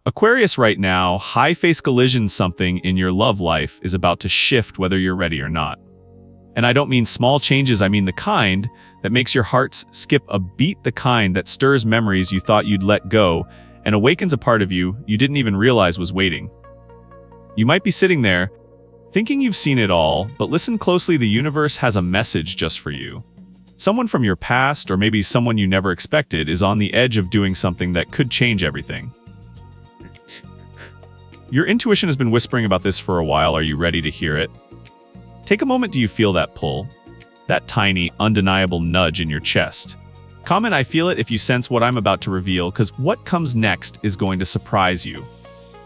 Aquarius, right now, high-face collision something in your love life is about to shift whether you're ready or not. And I don't mean small changes, I mean the kind that makes your hearts skip a beat, the kind that stirs memories you thought you'd let go and awakens a part of you you didn't even realize was waiting. You might be sitting there, thinking you've seen it all, but listen closely, the universe has a message just for you. Someone from your past, or maybe someone you never expected, is on the edge of doing something that could change everything. Your intuition has been whispering about this for a while. Are you ready to hear it? Take a moment. Do you feel that pull? That tiny, undeniable nudge in your chest? Comment "I feel it" if you sense what I'm about to reveal, because what comes next is going to surprise you.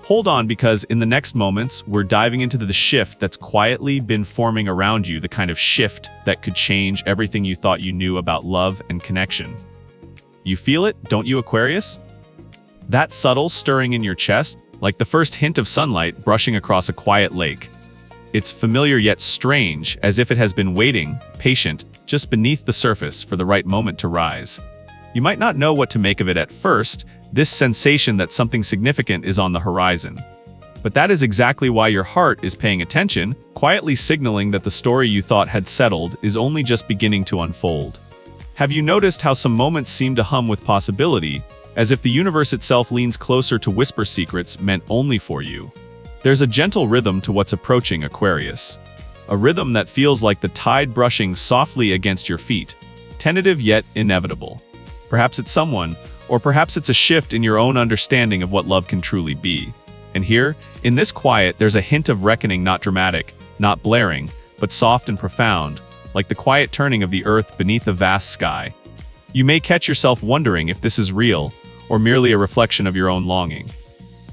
Hold on, because in the next moments, we're diving into the shift that's quietly been forming around you, the kind of shift that could change everything you thought you knew about love and connection. You feel it, don't you, Aquarius? That subtle stirring in your chest, like the first hint of sunlight brushing across a quiet lake. It's familiar yet strange, as if it has been waiting, patient, just beneath the surface for the right moment to rise. You might not know what to make of it at first, this sensation that something significant is on the horizon. But that is exactly why your heart is paying attention, quietly signaling that the story you thought had settled is only just beginning to unfold. Have you noticed how some moments seem to hum with possibility, as if the universe itself leans closer to whisper secrets meant only for you? There's a gentle rhythm to what's approaching, Aquarius. A rhythm that feels like the tide brushing softly against your feet, tentative yet inevitable. Perhaps it's someone, or perhaps it's a shift in your own understanding of what love can truly be. And here, in this quiet, there's a hint of reckoning, not dramatic, not blaring, but soft and profound, like the quiet turning of the earth beneath a vast sky. You may catch yourself wondering if this is real, or merely a reflection of your own longing.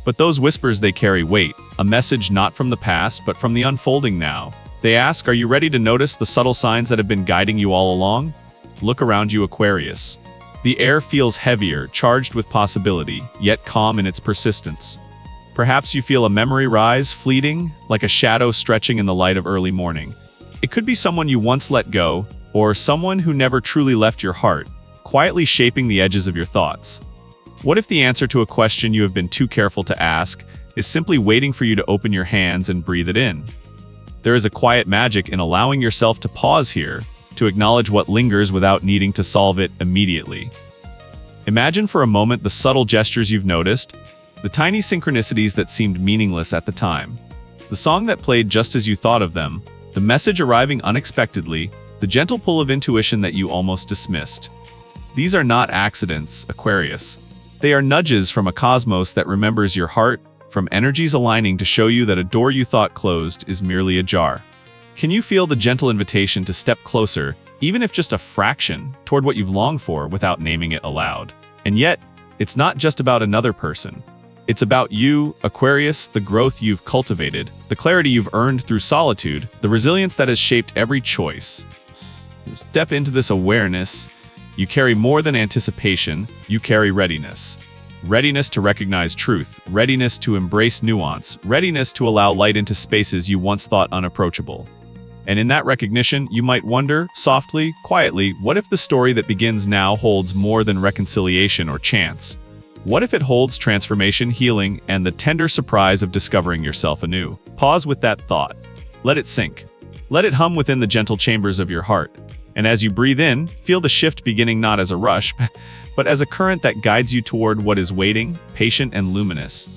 But those whispers, they carry weight, a message not from the past, but from the unfolding now. They ask, are you ready to notice the subtle signs that have been guiding you all along? Look around you, Aquarius. The air feels heavier, charged with possibility, yet calm in its persistence. Perhaps you feel a memory rise, fleeting, like a shadow stretching in the light of early morning. It could be someone you once let go, or someone who never truly left your heart, quietly shaping the edges of your thoughts. What if the answer to a question you have been too careful to ask is simply waiting for you to open your hands and breathe it in? There is a quiet magic in allowing yourself to pause here, to acknowledge what lingers without needing to solve it immediately. Imagine for a moment the subtle gestures you've noticed, the tiny synchronicities that seemed meaningless at the time, the song that played just as you thought of them, the message arriving unexpectedly, the gentle pull of intuition that you almost dismissed. These are not accidents, Aquarius. They are nudges from a cosmos that remembers your heart, from energies aligning to show you that a door you thought closed is merely ajar. Can you feel the gentle invitation to step closer, even if just a fraction, toward what you've longed for without naming it aloud? And yet, it's not just about another person. It's about you, Aquarius, the growth you've cultivated, the clarity you've earned through solitude, the resilience that has shaped every choice. Step into this awareness. You carry more than anticipation, you carry readiness. Readiness to recognize truth, readiness to embrace nuance, readiness to allow light into spaces you once thought unapproachable. And in that recognition, you might wonder, softly, quietly, what if the story that begins now holds more than reconciliation or chance? What if it holds transformation, healing, and the tender surprise of discovering yourself anew? Pause with that thought. Let it sink. Let it hum within the gentle chambers of your heart. And as you breathe in, feel the shift beginning not as a rush, but as a current that guides you toward what is waiting, patient and luminous.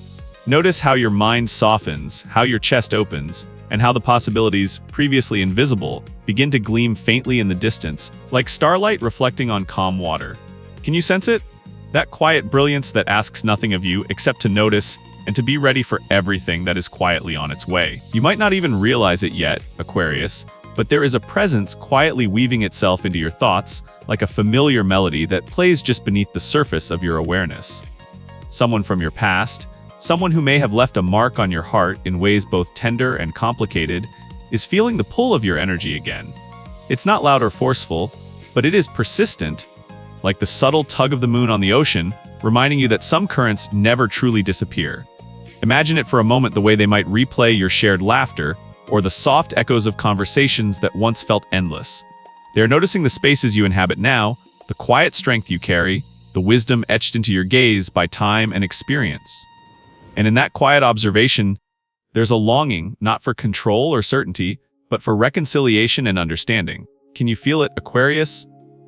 Notice how your mind softens, how your chest opens, and how the possibilities, previously invisible, begin to gleam faintly in the distance, like starlight reflecting on calm water. Can you sense it? That quiet brilliance that asks nothing of you except to notice and to be ready for everything that is quietly on its way. You might not even realize it yet, Aquarius, but there is a presence quietly weaving itself into your thoughts, like a familiar melody that plays just beneath the surface of your awareness. Someone from your past, someone who may have left a mark on your heart in ways both tender and complicated, is feeling the pull of your energy again. It's not loud or forceful, but it is persistent, like the subtle tug of the moon on the ocean, reminding you that some currents never truly disappear. Imagine it for a moment, the way they might replay your shared laughter, or the soft echoes of conversations that once felt endless. They are noticing the spaces you inhabit now, the quiet strength you carry, the wisdom etched into your gaze by time and experience. And in that quiet observation, there's a longing, not for control or certainty, but for reconciliation and understanding. Can you feel it, Aquarius?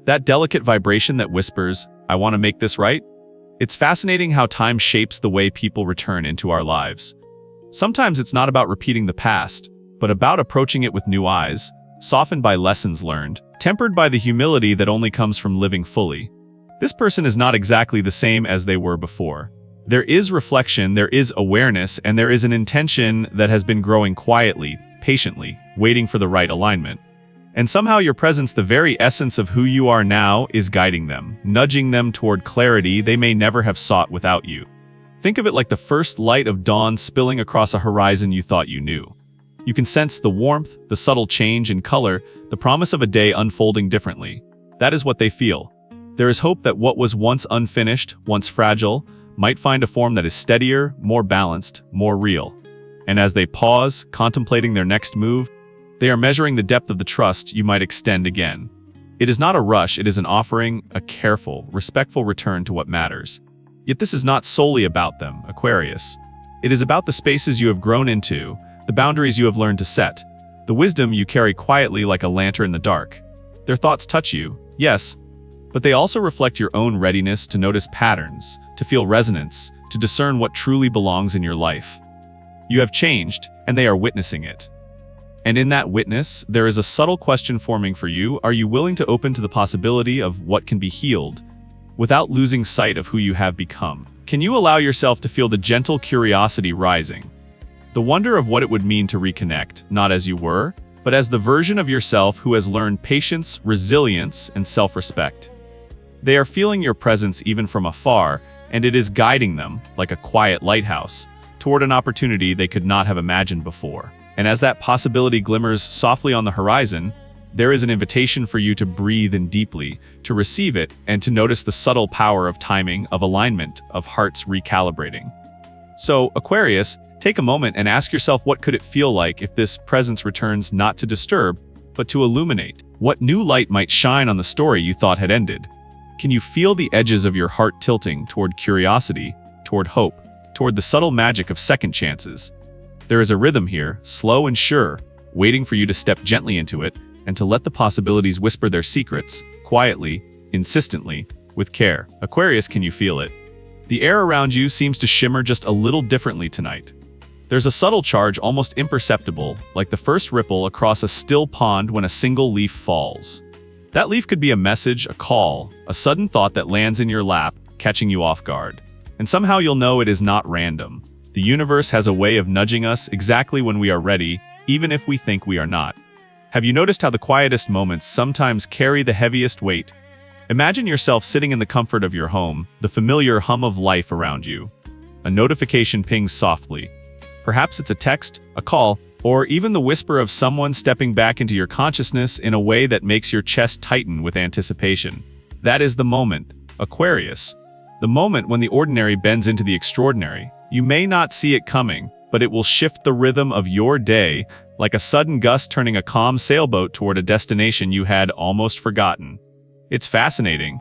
That delicate vibration that whispers, "I want to make this right?" It's fascinating how time shapes the way people return into our lives. Sometimes it's not about repeating the past, but about approaching it with new eyes, softened by lessons learned, tempered by the humility that only comes from living fully. This person is not exactly the same as they were before. There is reflection, there is awareness, and there is an intention that has been growing quietly, patiently, waiting for the right alignment. And somehow your presence, the very essence of who you are now, is guiding them, nudging them toward clarity they may never have sought without you. Think of it like the first light of dawn spilling across a horizon you thought you knew. You can sense the warmth, the subtle change in color, the promise of a day unfolding differently. That is what they feel. There is hope that what was once unfinished, once fragile, might find a form that is steadier, more balanced, more real. And as they pause, contemplating their next move, they are measuring the depth of the trust you might extend again. It is not a rush, it is an offering, a careful, respectful return to what matters. Yet this is not solely about them, Aquarius. It is about the spaces you have grown into, the boundaries you have learned to set, the wisdom you carry quietly like a lantern in the dark. Their thoughts touch you, yes, but they also reflect your own readiness to notice patterns, to feel resonance, to discern what truly belongs in your life. You have changed, and they are witnessing it. And in that witness, there is a subtle question forming for you. Are you willing to open to the possibility of what can be healed, without losing sight of who you have become? Can you allow yourself to feel the gentle curiosity rising? The wonder of what it would mean to reconnect, not as you were, but as the version of yourself who has learned patience, resilience, and self-respect. They are feeling your presence even from afar, and it is guiding them, like a quiet lighthouse, toward an opportunity they could not have imagined before. And as that possibility glimmers softly on the horizon, there is an invitation for you to breathe in deeply, to receive it, and to notice the subtle power of timing, of alignment, of hearts recalibrating. So, Aquarius, take a moment and ask yourself, what could it feel like if this presence returns not to disturb, but to illuminate? What new light might shine on the story you thought had ended? Can you feel the edges of your heart tilting toward curiosity, toward hope, toward the subtle magic of second chances? There is a rhythm here, slow and sure, waiting for you to step gently into it and to let the possibilities whisper their secrets, quietly, insistently, with care. Aquarius, can you feel it? The air around you seems to shimmer just a little differently tonight. There's a subtle charge, almost imperceptible, like the first ripple across a still pond when a single leaf falls. That leaf could be a message, a call, a sudden thought that lands in your lap, catching you off guard. And somehow you'll know it is not random. The universe has a way of nudging us exactly when we are ready, even if we think we are not. Have you noticed how the quietest moments sometimes carry the heaviest weight? Imagine yourself sitting in the comfort of your home, the familiar hum of life around you. A notification pings softly. Perhaps it's a text, a call, or even the whisper of someone stepping back into your consciousness in a way that makes your chest tighten with anticipation. That is the moment, Aquarius. The moment when the ordinary bends into the extraordinary. You may not see it coming, but it will shift the rhythm of your day, like a sudden gust turning a calm sailboat toward a destination you had almost forgotten. It's fascinating,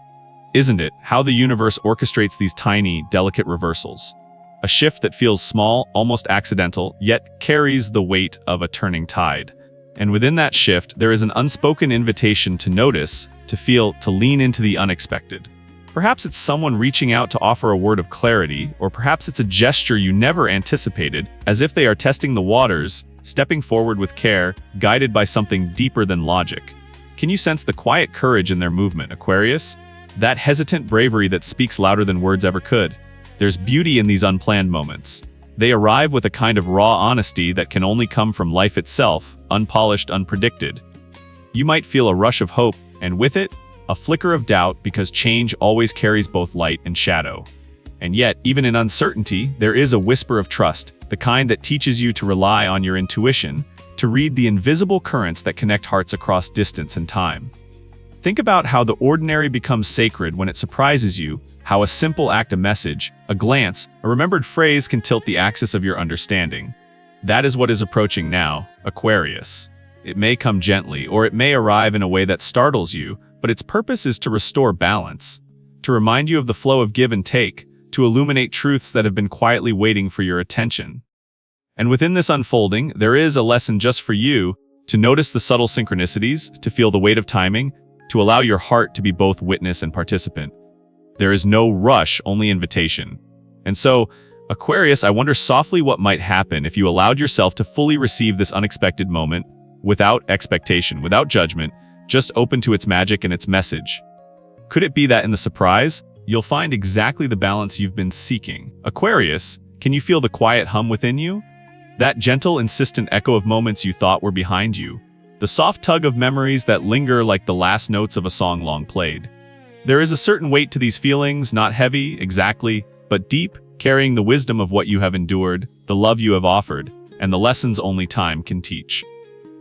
isn't it, how the universe orchestrates these tiny, delicate reversals. A shift that feels small, almost accidental, yet carries the weight of a turning tide. And within that shift, there is an unspoken invitation to notice, to feel, to lean into the unexpected. Perhaps it's someone reaching out to offer a word of clarity, or perhaps it's a gesture you never anticipated, as if they are testing the waters, stepping forward with care, guided by something deeper than logic. Can you sense the quiet courage in their movement, Aquarius? That hesitant bravery that speaks louder than words ever could. There's beauty in these unplanned moments. They arrive with a kind of raw honesty that can only come from life itself, unpolished, unpredicted. You might feel a rush of hope, and with it, a flicker of doubt, because change always carries both light and shadow. And yet, even in uncertainty, there is a whisper of trust, the kind that teaches you to rely on your intuition, to read the invisible currents that connect hearts across distance and time. Think about how the ordinary becomes sacred when it surprises you, how a simple act, a message, a glance, a remembered phrase can tilt the axis of your understanding. That is what is approaching now, Aquarius. It may come gently, or it may arrive in a way that startles you, but its purpose is to restore balance, to remind you of the flow of give and take, to illuminate truths that have been quietly waiting for your attention. And within this unfolding, there is a lesson just for you to notice the subtle synchronicities, to feel the weight of timing, to allow your heart to be both witness and participant. There is no rush, only invitation. And so, Aquarius, I wonder softly what might happen if you allowed yourself to fully receive this unexpected moment, without expectation, without judgment, just open to its magic and its message. Could it be that in the surprise, you'll find exactly the balance you've been seeking? Aquarius, can you feel the quiet hum within you? That gentle, insistent echo of moments you thought were behind you. The soft tug of memories that linger like the last notes of a song long played. There is a certain weight to these feelings, not heavy, exactly, but deep, carrying the wisdom of what you have endured, the love you have offered, and the lessons only time can teach.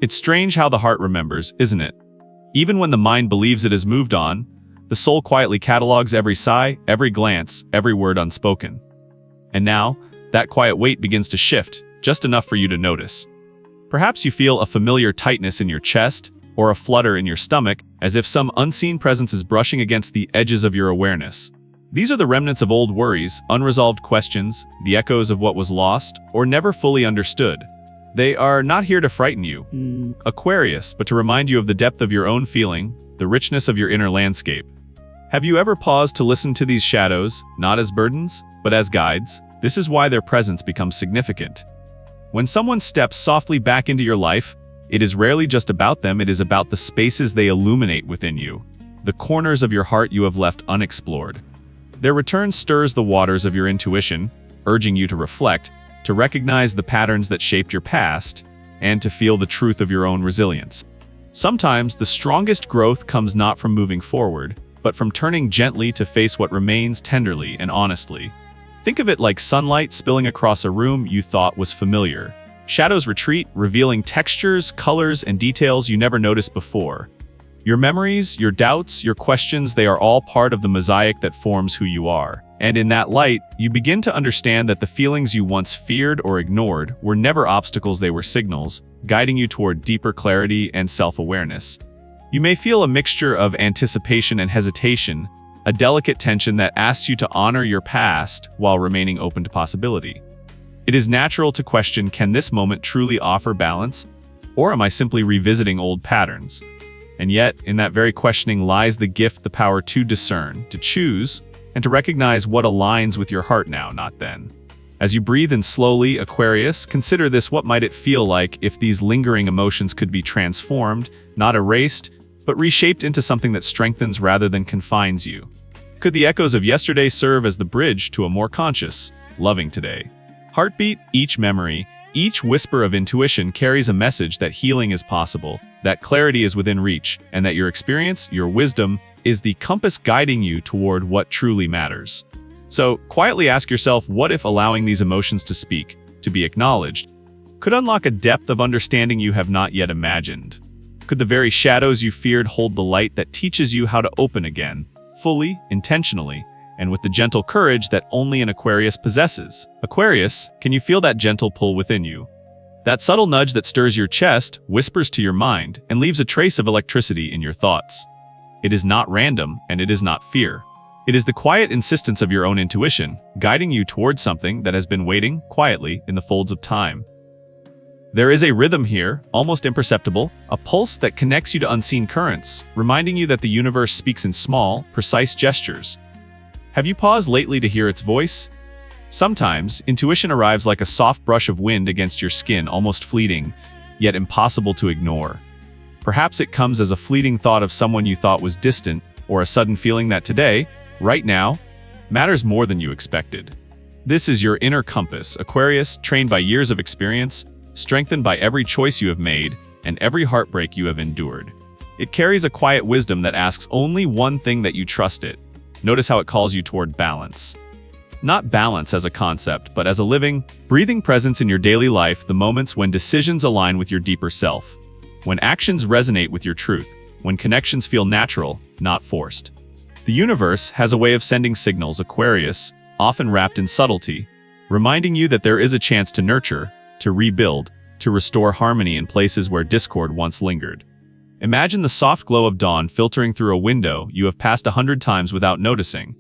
It's strange how the heart remembers, isn't it? Even when the mind believes it has moved on, the soul quietly catalogs every sigh, every glance, every word unspoken. And now, that quiet weight begins to shift, just enough for you to notice. Perhaps you feel a familiar tightness in your chest, or a flutter in your stomach, as if some unseen presence is brushing against the edges of your awareness. These are the remnants of old worries, unresolved questions, the echoes of what was lost, or never fully understood. They are not here to frighten you, Aquarius, but to remind you of the depth of your own feeling, the richness of your inner landscape. Have you ever paused to listen to these shadows, not as burdens, but as guides? This is why their presence becomes significant. When someone steps softly back into your life, it is rarely just about them, it is about the spaces they illuminate within you, the corners of your heart you have left unexplored. Their return stirs the waters of your intuition, urging you to reflect, to recognize the patterns that shaped your past, and to feel the truth of your own resilience. Sometimes the strongest growth comes not from moving forward, but from turning gently to face what remains tenderly and honestly. Think of it like sunlight spilling across a room you thought was familiar. Shadows retreat, revealing textures, colors, and details you never noticed before. Your memories, your doubts, your questions, they are all part of the mosaic that forms who you are. And in that light, you begin to understand that the feelings you once feared or ignored were never obstacles, they were signals, guiding you toward deeper clarity and self-awareness. You may feel a mixture of anticipation and hesitation, a delicate tension that asks you to honor your past while remaining open to possibility. It is natural to question, can this moment truly offer balance? Or am I simply revisiting old patterns? And yet, in that very questioning lies the gift, the power to discern, to choose, and to recognize what aligns with your heart now, not then. As you breathe in slowly, Aquarius, consider this: what might it feel like if these lingering emotions could be transformed, not erased, but reshaped into something that strengthens rather than confines you? Could the echoes of yesterday serve as the bridge to a more conscious, loving today? Heartbeat, each memory, each whisper of intuition carries a message that healing is possible, that clarity is within reach, and that your experience, your wisdom, is the compass guiding you toward what truly matters. So, quietly ask yourself, what if allowing these emotions to speak, to be acknowledged, could unlock a depth of understanding you have not yet imagined? Could the very shadows you feared hold the light that teaches you how to open again, fully, intentionally, and with the gentle courage that only an Aquarius possesses? Aquarius, can you feel that gentle pull within you? That subtle nudge that stirs your chest, whispers to your mind, and leaves a trace of electricity in your thoughts. It is not random, and it is not fear. It is the quiet insistence of your own intuition, guiding you towards something that has been waiting quietly in the folds of time. There is a rhythm here, almost imperceptible, a pulse that connects you to unseen currents, reminding you that the universe speaks in small, precise gestures. Have you paused lately to hear its voice? Sometimes, intuition arrives like a soft brush of wind against your skin, almost fleeting, yet impossible to ignore. Perhaps it comes as a fleeting thought of someone you thought was distant, or a sudden feeling that today, right now, matters more than you expected. This is your inner compass, Aquarius, trained by years of experience, strengthened by every choice you have made, and every heartbreak you have endured. It carries a quiet wisdom that asks only one thing: that you trust it. Notice how it calls you toward balance. Not balance as a concept, but as a living, breathing presence in your daily life, the moments when decisions align with your deeper self, when actions resonate with your truth, when connections feel natural, not forced. The universe has a way of sending signals, Aquarius, often wrapped in subtlety, reminding you that there is a chance to nurture, to rebuild, to restore harmony in places where discord once lingered. Imagine the soft glow of dawn filtering through a window you have passed 100 times without noticing.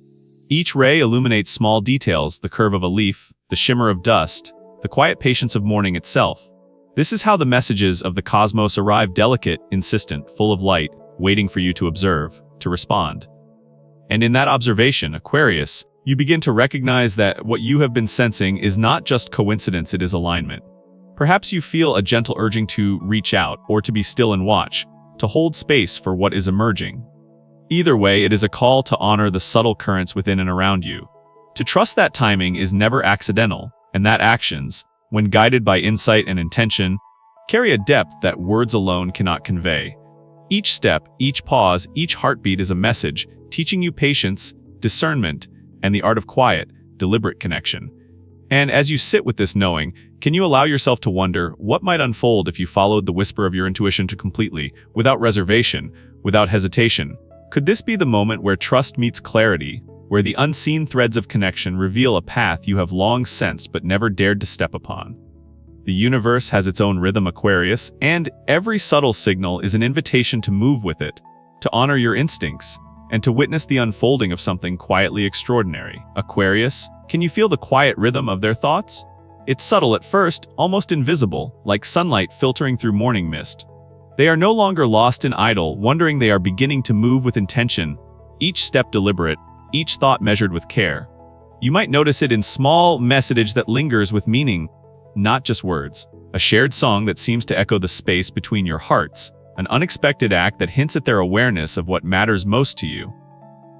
Each ray illuminates small details, the curve of a leaf, the shimmer of dust, the quiet patience of morning itself. This is how the messages of the cosmos arrive, delicate, insistent, full of light, waiting for you to observe, to respond. And in that observation, Aquarius, you begin to recognize that what you have been sensing is not just coincidence, it is alignment. Perhaps you feel a gentle urging to reach out, or to be still and watch, to hold space for what is emerging. Either way, it is a call to honor the subtle currents within and around you. To trust that timing is never accidental, and that actions, when guided by insight and intention, carry a depth that words alone cannot convey. Each step, each pause, each heartbeat is a message, teaching you patience, discernment, and the art of quiet, deliberate connection. And as you sit with this knowing, can you allow yourself to wonder what might unfold if you followed the whisper of your intuition to completely, without reservation, without hesitation? Could this be the moment where trust meets clarity, where the unseen threads of connection reveal a path you have long sensed but never dared to step upon? The universe has its own rhythm, Aquarius, and every subtle signal is an invitation to move with it, to honor your instincts, and to witness the unfolding of something quietly extraordinary. Aquarius, can you feel the quiet rhythm of their thoughts? It's subtle at first, almost invisible, like sunlight filtering through morning mist. They are no longer lost in idle, wondering. They are beginning to move with intention, each step deliberate, each thought measured with care. You might notice it in small message that lingers with meaning, not just words. A shared song that seems to echo the space between your hearts, an unexpected act that hints at their awareness of what matters most to you.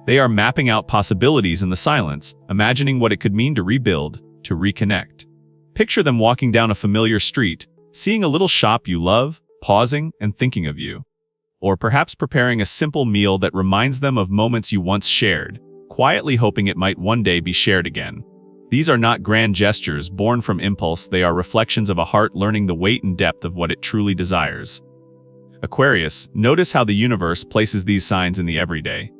They are mapping out possibilities in the silence, imagining what it could mean to rebuild, to reconnect. Picture them walking down a familiar street, seeing a little shop you love, pausing and thinking of you. Or perhaps preparing a simple meal that reminds them of moments you once shared, quietly hoping it might one day be shared again. These are not grand gestures born from impulse, they are reflections of a heart learning the weight and depth of what it truly desires. Aquarius, notice how the universe places these signs in the everyday.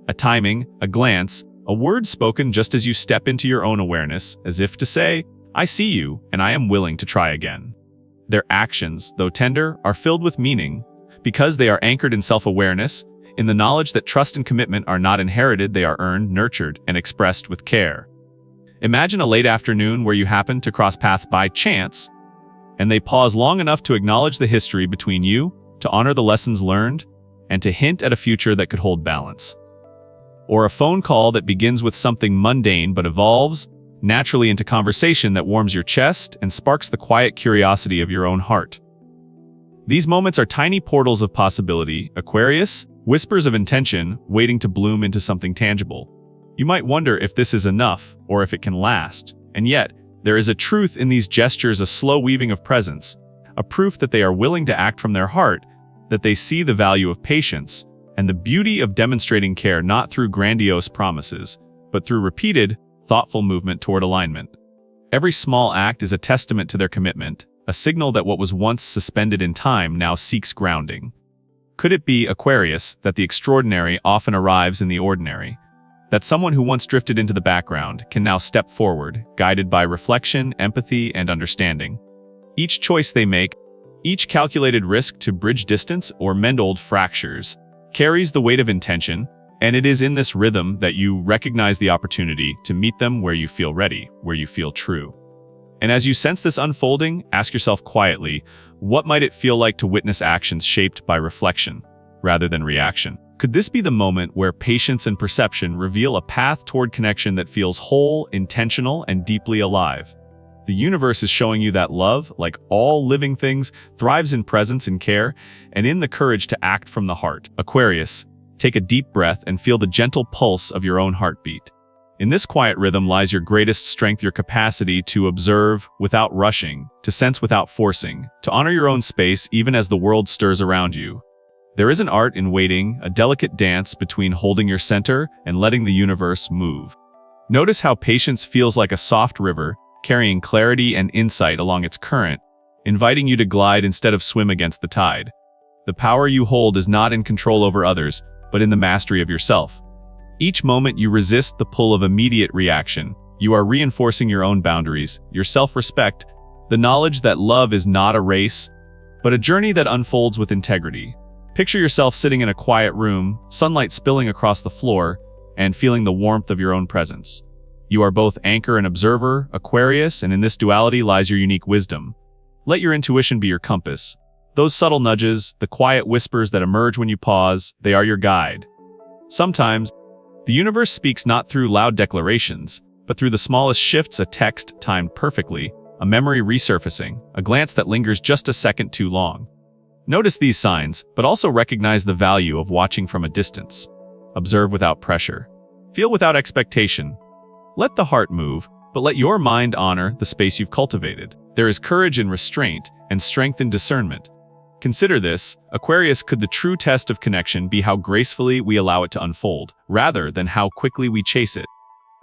A timing, a glance, a word spoken just as you step into your own awareness, as if to say, I see you, and I am willing to try again. Their actions, though tender, are filled with meaning, because they are anchored in self-awareness, in the knowledge that trust and commitment are not inherited, they are earned, nurtured, and expressed with care. Imagine a late afternoon where you happen to cross paths by chance, and they pause long enough to acknowledge the history between you, to honor the lessons learned, and to hint at a future that could hold balance. Or a phone call that begins with something mundane but evolves naturally into conversation that warms your chest and sparks the quiet curiosity of your own heart. These moments are tiny portals of possibility, Aquarius, whispers of intention waiting to bloom into something tangible. You might wonder if this is enough, or if it can last, and yet, there is a truth in these gestures, a slow weaving of presence, a proof that they are willing to act from their heart, that they see the value of patience, and the beauty of demonstrating care not through grandiose promises, but through repeated, thoughtful movement toward alignment. Every small act is a testament to their commitment, a signal that what was once suspended in time now seeks grounding. Could it be, Aquarius, that the extraordinary often arrives in the ordinary? That someone who once drifted into the background can now step forward, guided by reflection, empathy, and understanding. Each choice they make, each calculated risk to bridge distance or mend old fractures, carries the weight of intention, and it is in this rhythm that you recognize the opportunity to meet them where you feel ready, where you feel true. And as you sense this unfolding, ask yourself quietly, what might it feel like to witness actions shaped by reflection, rather than reaction? Could this be the moment where patience and perception reveal a path toward connection that feels whole, intentional, and deeply alive? The universe is showing you that love, like all living things, thrives in presence and care, and in the courage to act from the heart. Aquarius, take a deep breath and feel the gentle pulse of your own heartbeat. In this quiet rhythm lies your greatest strength, your capacity to observe without rushing, to sense without forcing, to honor your own space even as the world stirs around you. There is an art in waiting, a delicate dance between holding your center and letting the universe move. Notice how patience feels like a soft river, carrying clarity and insight along its current, inviting you to glide instead of swim against the tide. The power you hold is not in control over others, but in the mastery of yourself. Each moment you resist the pull of immediate reaction, you are reinforcing your own boundaries, your self-respect, the knowledge that love is not a race, but a journey that unfolds with integrity. Picture yourself sitting in a quiet room, sunlight spilling across the floor, and feeling the warmth of your own presence. You are both anchor and observer, Aquarius, and in this duality lies your unique wisdom. Let your intuition be your compass. Those subtle nudges, the quiet whispers that emerge when you pause, they are your guide. Sometimes, the universe speaks not through loud declarations, but through the smallest shifts, a text timed perfectly, a memory resurfacing, a glance that lingers just a second too long. Notice these signs, but also recognize the value of watching from a distance. Observe without pressure. Feel without expectation. Let the heart move, but let your mind honor the space you've cultivated. There is courage in restraint and strength in discernment. Consider this, Aquarius, could the true test of connection be how gracefully we allow it to unfold, rather than how quickly we chase it.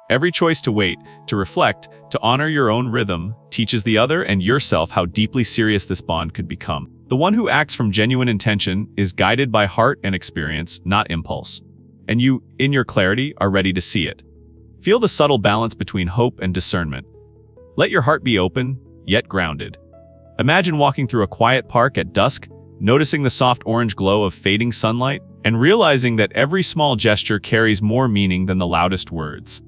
Every choice to wait, to reflect, to honor your own rhythm, teaches the other and yourself how deeply serious this bond could become. The one who acts from genuine intention is guided by heart and experience, not impulse. And you, in your clarity, are ready to see it. Feel the subtle balance between hope and discernment. Let your heart be open, yet grounded. Imagine walking through a quiet park at dusk, noticing the soft orange glow of fading sunlight, and realizing that every small gesture carries more meaning than the loudest words.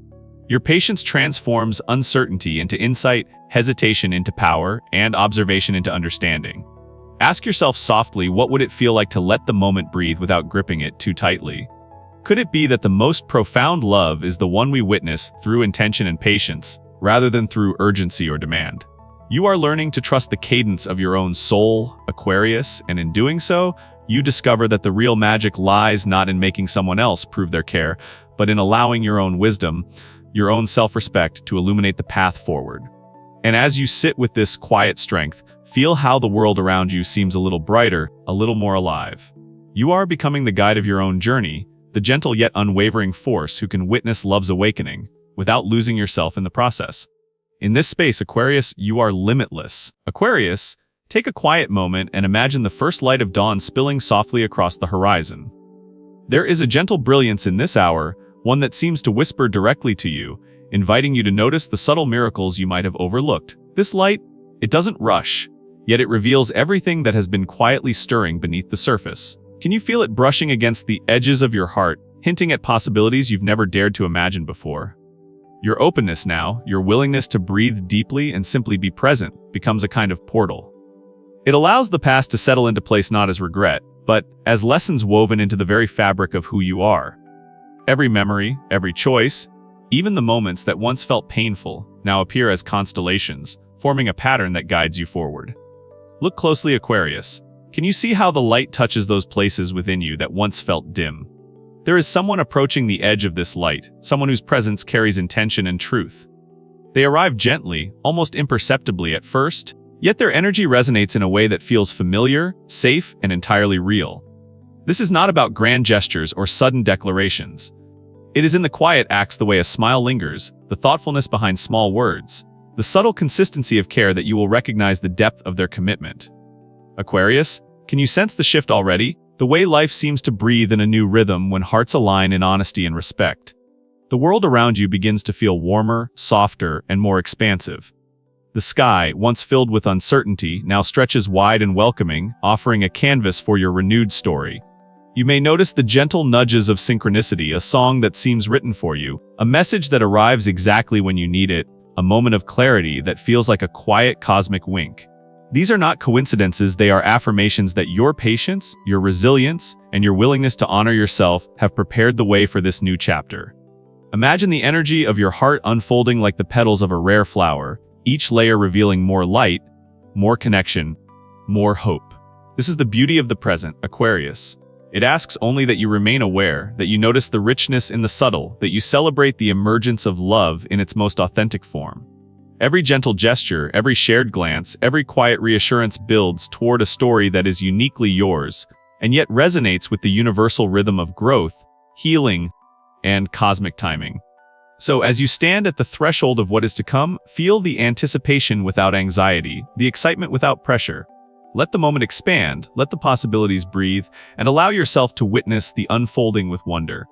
Your patience transforms uncertainty into insight, hesitation into power, and observation into understanding. Ask yourself softly, what would it feel like to let the moment breathe without gripping it too tightly? Could it be that the most profound love is the one we witness through intention and patience, rather than through urgency or demand? You are learning to trust the cadence of your own soul, Aquarius, and in doing so, you discover that the real magic lies not in making someone else prove their care, but in allowing your own wisdom, your own self-respect to illuminate the path forward. And as you sit with this quiet strength, feel how the world around you seems a little brighter, a little more alive. You are becoming the guide of your own journey, the gentle yet unwavering force who can witness love's awakening, without losing yourself in the process. In this space, Aquarius, you are limitless. Aquarius, take a quiet moment and imagine the first light of dawn spilling softly across the horizon. There is a gentle brilliance in this hour, one that seems to whisper directly to you, inviting you to notice the subtle miracles you might have overlooked. This light, it doesn't rush, yet it reveals everything that has been quietly stirring beneath the surface. Can you feel it brushing against the edges of your heart, hinting at possibilities you've never dared to imagine before? Your openness now, your willingness to breathe deeply and simply be present, becomes a kind of portal. It allows the past to settle into place not as regret, but as lessons woven into the very fabric of who you are. Every memory, every choice, even the moments that once felt painful, now appear as constellations, forming a pattern that guides you forward. Look closely, Aquarius. Can you see how the light touches those places within you that once felt dim? There is someone approaching the edge of this light, someone whose presence carries intention and truth. They arrive gently, almost imperceptibly at first, yet their energy resonates in a way that feels familiar, safe, and entirely real. This is not about grand gestures or sudden declarations. It is in the quiet acts, the way a smile lingers, the thoughtfulness behind small words, the subtle consistency of care that you will recognize the depth of their commitment. Aquarius, can you sense the shift already? The way life seems to breathe in a new rhythm when hearts align in honesty and respect. The world around you begins to feel warmer, softer, and more expansive. The sky, once filled with uncertainty, now stretches wide and welcoming, offering a canvas for your renewed story. You may notice the gentle nudges of synchronicity, a song that seems written for you, a message that arrives exactly when you need it, a moment of clarity that feels like a quiet cosmic wink. These are not coincidences, they are affirmations that your patience, your resilience, and your willingness to honor yourself have prepared the way for this new chapter. Imagine the energy of your heart unfolding like the petals of a rare flower, each layer revealing more light, more connection, more hope. This is the beauty of the present, Aquarius. It asks only that you remain aware, that you notice the richness in the subtle, that you celebrate the emergence of love in its most authentic form. Every gentle gesture, every shared glance, every quiet reassurance builds toward a story that is uniquely yours, and yet resonates with the universal rhythm of growth, healing, and cosmic timing. So as you stand at the threshold of what is to come, feel the anticipation without anxiety, the excitement without pressure. Let the moment expand, let the possibilities breathe, and allow yourself to witness the unfolding with wonder.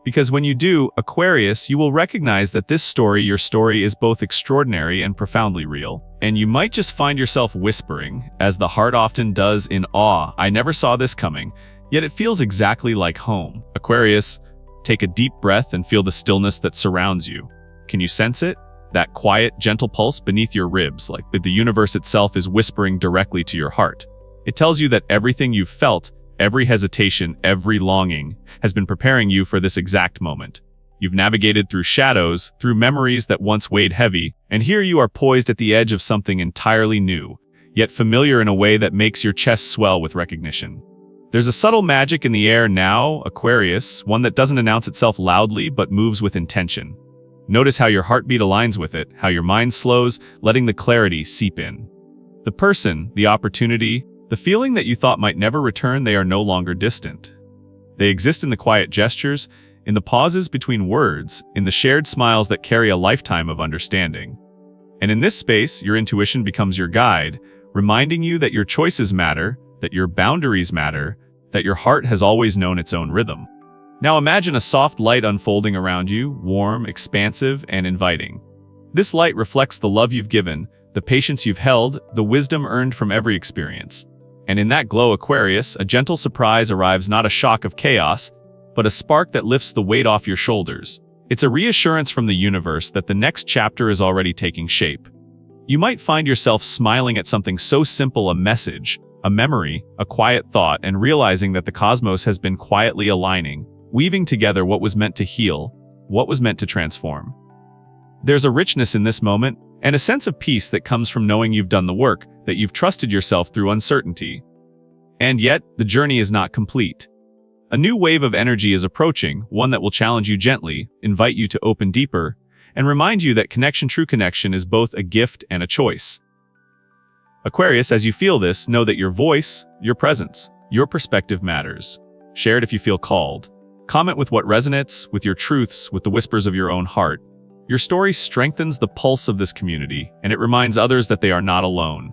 Because when you do, Aquarius, you will recognize that this story, your story, is both extraordinary and profoundly real. And you might just find yourself whispering, as the heart often does, in awe, I never saw this coming, yet it feels exactly like home. Aquarius, take a deep breath and feel the stillness that surrounds you. Can you sense it? That quiet, gentle pulse beneath your ribs, like the universe itself is whispering directly to your heart. It tells you that everything you've felt, every hesitation, every longing, has been preparing you for this exact moment. You've navigated through shadows, through memories that once weighed heavy, and here you are poised at the edge of something entirely new, yet familiar in a way that makes your chest swell with recognition. There's a subtle magic in the air now, Aquarius, one that doesn't announce itself loudly but moves with intention. Notice how your heartbeat aligns with it, how your mind slows, letting the clarity seep in. The person, the opportunity, the feeling that you thought might never return, they are no longer distant. They exist in the quiet gestures, in the pauses between words, in the shared smiles that carry a lifetime of understanding. And in this space, your intuition becomes your guide, reminding you that your choices matter, that your boundaries matter, that your heart has always known its own rhythm. Now imagine a soft light unfolding around you, warm, expansive, and inviting. This light reflects the love you've given, the patience you've held, the wisdom earned from every experience. And in that glow, Aquarius, a gentle surprise arrives, not a shock of chaos, but a spark that lifts the weight off your shoulders. It's a reassurance from the universe that the next chapter is already taking shape. You might find yourself smiling at something so simple, a message, a memory, a quiet thought, and realizing that the cosmos has been quietly aligning, weaving together what was meant to heal, what was meant to transform. There's a richness in this moment, and a sense of peace that comes from knowing you've done the work, that you've trusted yourself through uncertainty. And yet, the journey is not complete. A new wave of energy is approaching, one that will challenge you gently, invite you to open deeper, and remind you that connection, true connection, is both a gift and a choice. Aquarius, as you feel this, know that your voice, your presence, your perspective matters. Share it if you feel called. Comment with what resonates, with your truths, with the whispers of your own heart. Your story strengthens the pulse of this community, and it reminds others that they are not alone.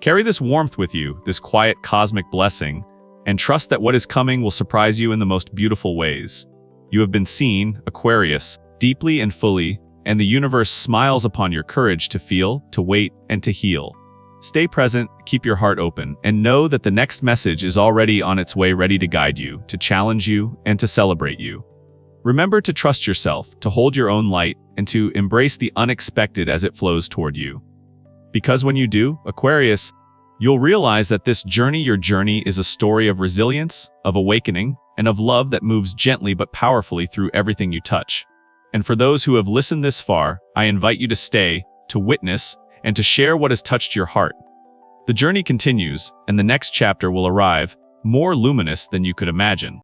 Carry this warmth with you, this quiet cosmic blessing, and trust that what is coming will surprise you in the most beautiful ways. You have been seen, Aquarius, deeply and fully, and the universe smiles upon your courage to feel, to wait, and to heal. Stay present, keep your heart open, and know that the next message is already on its way, ready to guide you, to challenge you, and to celebrate you. Remember to trust yourself, to hold your own light, and to embrace the unexpected as it flows toward you. Because when you do, Aquarius, you'll realize that this journey, your journey, is a story of resilience, of awakening, and of love that moves gently but powerfully through everything you touch. And for those who have listened this far, I invite you to stay, to witness, and to share what has touched your heart. The journey continues, and the next chapter will arrive, more luminous than you could imagine.